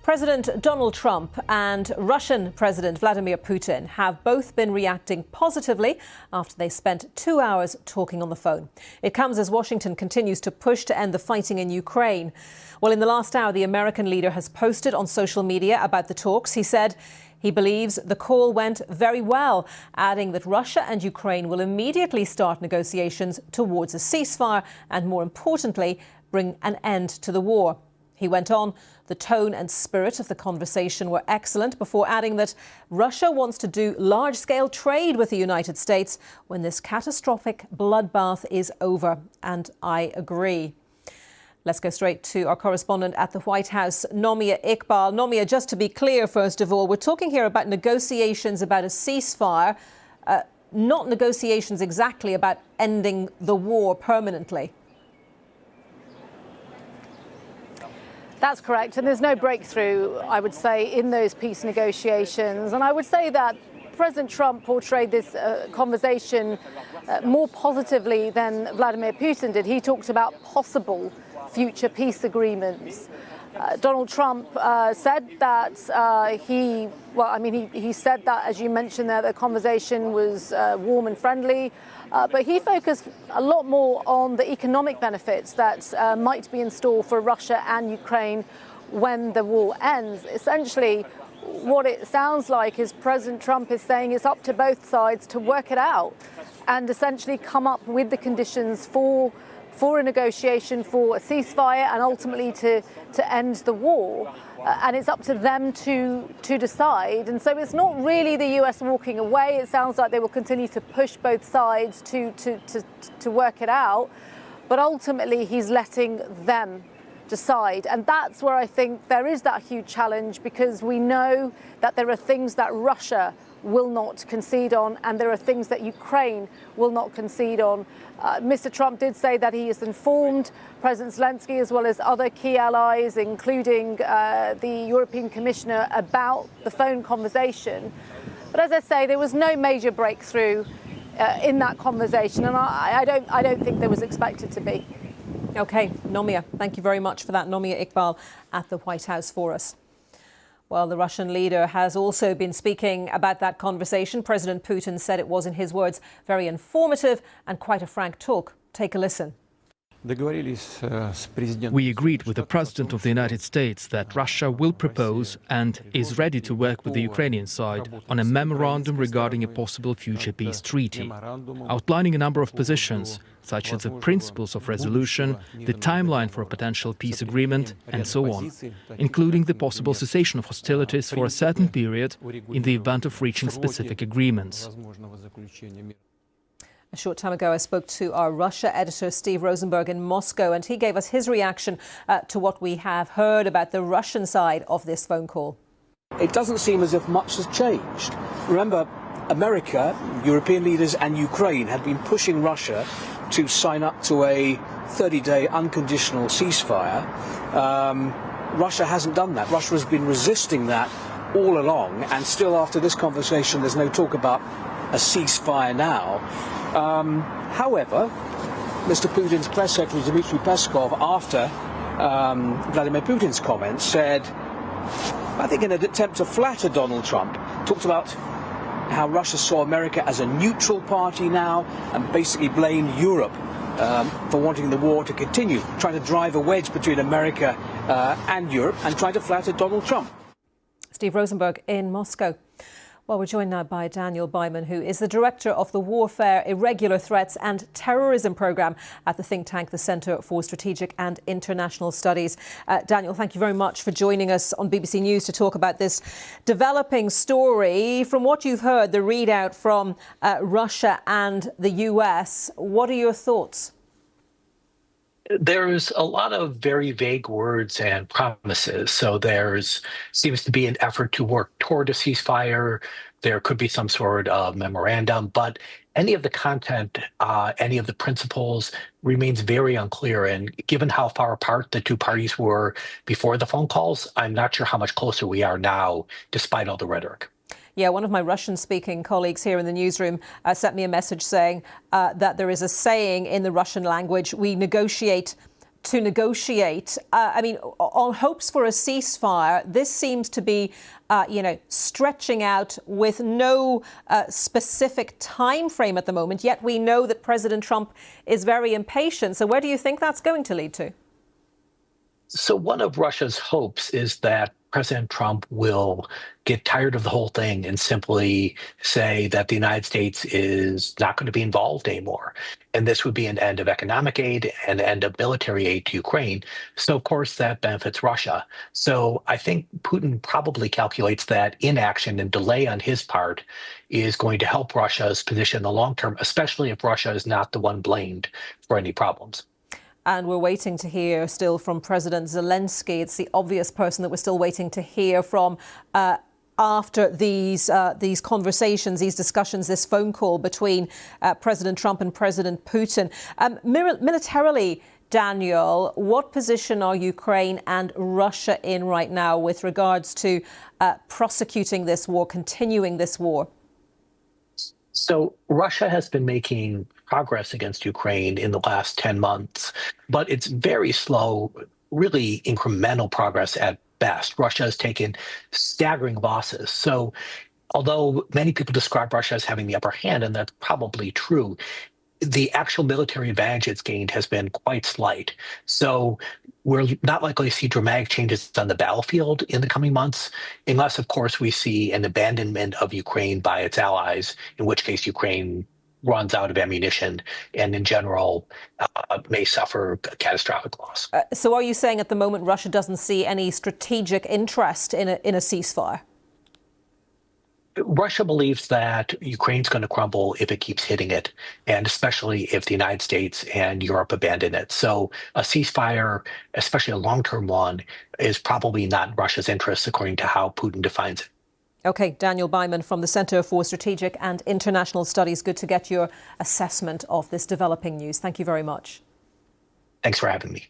President Donald Trump and Russian President Vladimir Putin have both been reacting positively after they spent 2 hours talking on the phone. It comes as Washington continues to push to end the fighting in Ukraine. Well, in the last hour, the American leader has posted on social media about the talks. He said he believes the call went very well, adding that Russia and Ukraine will immediately start negotiations towards a ceasefire and, more importantly, bring an end to the war. He went on, the tone and spirit of the conversation were excellent, before adding that Russia wants to do large-scale trade with the United States when this catastrophic bloodbath is over. And I agree. Let's go straight to our correspondent at the White House, Nomia Iqbal. Nomia, just to be clear, first of all, we're talking here about negotiations about a ceasefire, not negotiations exactly about ending the war permanently. That's correct. And there's no breakthrough, I would say, in those peace negotiations. And I would say that President Trump portrayed this conversation more positively than Vladimir Putin did. He talked about possible future peace agreements. Donald Trump said that he said that, as you mentioned there, the conversation was warm and friendly. But he focused a lot more on the economic benefits that might be in store for Russia and Ukraine when the war ends. Essentially, what it sounds like is President Trump is saying it's up to both sides to work it out and essentially come up with the conditions for a negotiation, for a ceasefire, and ultimately to end the war. And it's up to them to decide. And so it's not really the US walking away. It sounds like they will continue to push both sides to work it out. But ultimately, he's letting them decide. And that's where I think there is that huge challenge, because we know that there are things that Russia will not concede on, and there are things that Ukraine will not concede on. Mr. Trump did say that he has informed President Zelensky as well as other key allies, including the European Commissioner, about the phone conversation. But as I say, there was no major breakthrough in that conversation, and I don't think there was expected to be. OK, Nomia, thank you very much for that. Nomia Iqbal at the White House for us. Well, the Russian leader has also been speaking about that conversation. President Putin said it was, in his words, very informative and quite a frank talk. Take a listen. We agreed with the President of the United States that Russia will propose and is ready to work with the Ukrainian side on a memorandum regarding a possible future peace treaty, outlining a number of positions, such as the principles of resolution, the timeline for a potential peace agreement, and so on, including the possible cessation of hostilities for a certain period in the event of reaching specific agreements. A short time ago, I spoke to our Russia editor, Steve Rosenberg, in Moscow, and he gave us his reaction to what we have heard about the Russian side of this phone call. It doesn't seem as if much has changed. Remember, America, European leaders and Ukraine had been pushing Russia to sign up to a 30-day unconditional ceasefire. Russia hasn't done that. Russia has been resisting that all along, and still after this conversation there's no talk about a ceasefire now. However, Mr. Putin's press secretary, Dmitry Peskov, after Vladimir Putin's comments, said, I think in an attempt to flatter Donald Trump, talked about how Russia saw America as a neutral party now and basically blamed Europe for wanting the war to continue, trying to drive a wedge between America and Europe and trying to flatter Donald Trump. Steve Rosenberg in Moscow. Well, we're joined now by Daniel Byman, who is the director of the Warfare, Irregular Threats and Terrorism Programme at the think tank, the Centre for Strategic and International Studies. Daniel, thank you very much for joining us on BBC News to talk about this developing story. From what you've heard, the readout from Russia and the US, what are your thoughts? There's a lot of very vague words and promises. So seems to be an effort to work toward a ceasefire. There could be some sort of memorandum, but any of the content, any of the principles remains very unclear. And given how far apart the two parties were before the phone calls, I'm not sure how much closer we are now, despite all the rhetoric. Yeah, one of my Russian-speaking colleagues here in the newsroom sent me a message saying that there is a saying in the Russian language, we negotiate to negotiate. I mean, on hopes for a ceasefire, this seems to be, stretching out with no specific time frame at the moment. Yet we know that President Trump is very impatient. So where do you think that's going to lead to? So one of Russia's hopes is that President Trump will get tired of the whole thing and simply say that the United States is not going to be involved anymore. And this would be an end of economic aid and end of military aid to Ukraine. So, of course, that benefits Russia. So I think Putin probably calculates that inaction and delay on his part is going to help Russia's position in the long term, especially if Russia is not the one blamed for any problems. And we're waiting to hear still from President Zelensky. It's the obvious person that we're still waiting to hear from after these conversations, these discussions, this phone call between President Trump and President Putin. Militarily, Daniel, what position are Ukraine and Russia in right now with regards to prosecuting this war, continuing this war? So Russia has been making progress against Ukraine in the last 10 months, but it's very slow, really incremental progress at best. Russia has taken staggering losses. So although many people describe Russia as having the upper hand, and that's probably true, the actual military advantage it's gained has been quite slight. So we're not likely to see dramatic changes on the battlefield in the coming months, unless, of course, we see an abandonment of Ukraine by its allies, in which case Ukraine runs out of ammunition and, in general, may suffer catastrophic loss. So are you saying at the moment Russia doesn't see any strategic interest in a ceasefire? Russia believes that Ukraine's going to crumble if it keeps hitting it, and especially if the United States and Europe abandon it. So a ceasefire, especially a long-term one, is probably not in Russia's interest, according to how Putin defines it. OK, Daniel Byman from the Center for Strategic and International Studies. Good to get your assessment of this developing news. Thank you very much. Thanks for having me.